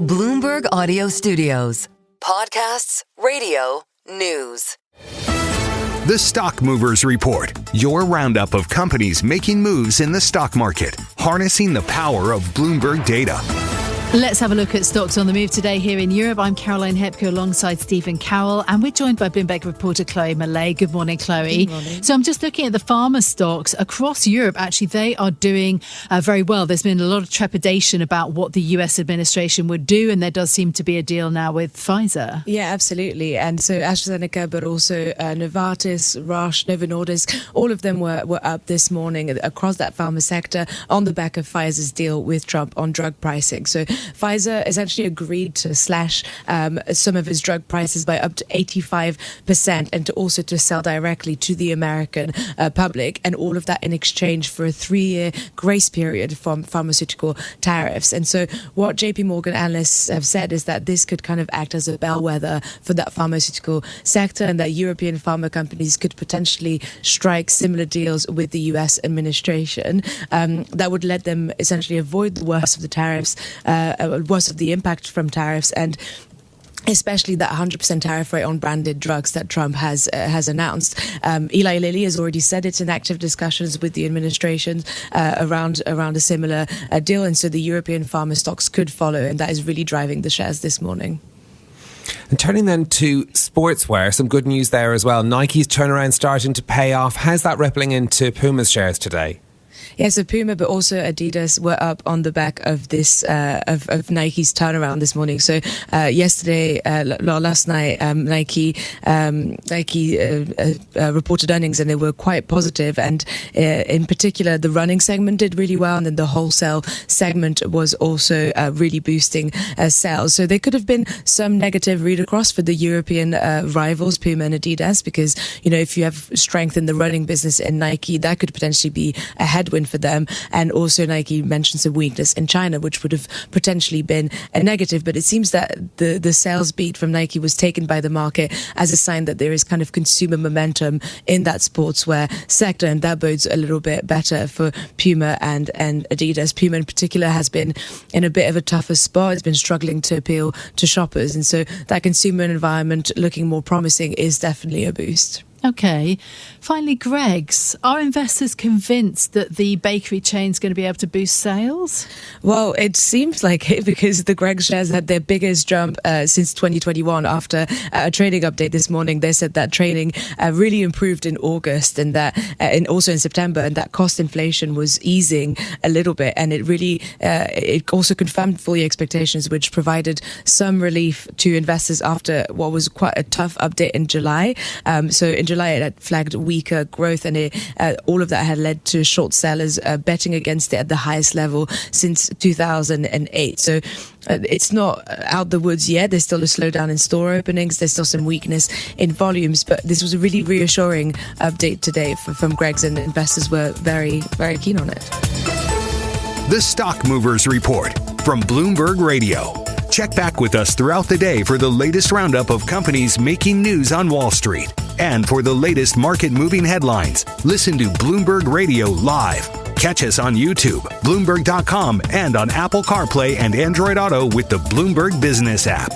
Bloomberg Audio Studios. Podcasts, radio, news. The Stock Movers Report, your roundup of companies making moves in the stock market, harnessing the power of Bloomberg data. Let's have a look at stocks on the move today here in Europe. I'm Caroline Hepker alongside Stephen Carroll, and we're joined by Bloomberg reporter Chloe Mallet. Good morning, Chloe. Good morning. So I'm just looking at the pharma stocks across Europe. Actually, they are doing very well. There's been a lot of trepidation about what the US administration would do, and there does seem to be a deal now with Pfizer. Yeah, absolutely. And so AstraZeneca, but also Novartis, Roche, Novo Nordisk, all of them were up this morning across that pharma sector on the back of Pfizer's deal with Trump on drug pricing. So Pfizer essentially agreed to slash some of its drug prices by up to 85% and to sell directly to the American public, and all of that in exchange for a 3-year grace period from pharmaceutical tariffs. And so what JP Morgan analysts have said is that this could kind of act as a bellwether for that pharmaceutical sector, and that European pharma companies could potentially strike similar deals with the US administration that would let them essentially avoid the worst of the tariffs, worst of the impact from tariffs, and especially that 100% tariff rate on branded drugs that Trump has announced. Eli Lilly has already said it's in active discussions with the administration around a similar deal, and so the European pharma stocks could follow, and that is really driving the shares this morning. And turning then to sportswear, some good news there as well. Nike's turnaround starting to pay off. How's that rippling into Puma's shares today? Yeah, so Puma, but also Adidas were up on the back of this of Nike's turnaround this morning. So last night, Nike reported earnings, and they were quite positive. And in particular, the running segment did really well, and then the wholesale segment was also really boosting sales. So there could have been some negative read across for the European rivals, Puma and Adidas, because if you have strength in the running business in Nike, that could potentially be a headwind for them. And also Nike mentioned some weakness in China, which would have potentially been a negative. But it seems that the sales beat from Nike was taken by the market as a sign that there is kind of consumer momentum in that sportswear sector, and that bodes a little bit better for Puma and Adidas. Puma in particular has been in a bit of a tougher spot. It's been struggling to appeal to shoppers, and so that consumer environment looking more promising is definitely a boost. Okay. Finally, Greggs. Are investors convinced that the bakery chain is going to be able to boost sales? Well, it seems like it, because the Greggs shares had their biggest jump since 2021 after a trading update this morning. They said that trading really improved in August, and that and also in September, and that cost inflation was easing a little bit, and it really it also confirmed full year expectations, which provided some relief to investors after what was quite a tough update in July. So in July, it had flagged weaker growth, and all of that had led to short sellers betting against it at the highest level since 2008. So it's not out the woods yet. There's still a slowdown in store openings. There's still some weakness in volumes, but this was a really reassuring update today from Greggs, and investors were very, very keen on it. The Stock Movers Report from Bloomberg Radio. Check back with us throughout the day for the latest roundup of companies making news on Wall Street. And for the latest market-moving headlines, listen to Bloomberg Radio live. Catch us on YouTube, Bloomberg.com, and on Apple CarPlay and Android Auto with the Bloomberg Business app.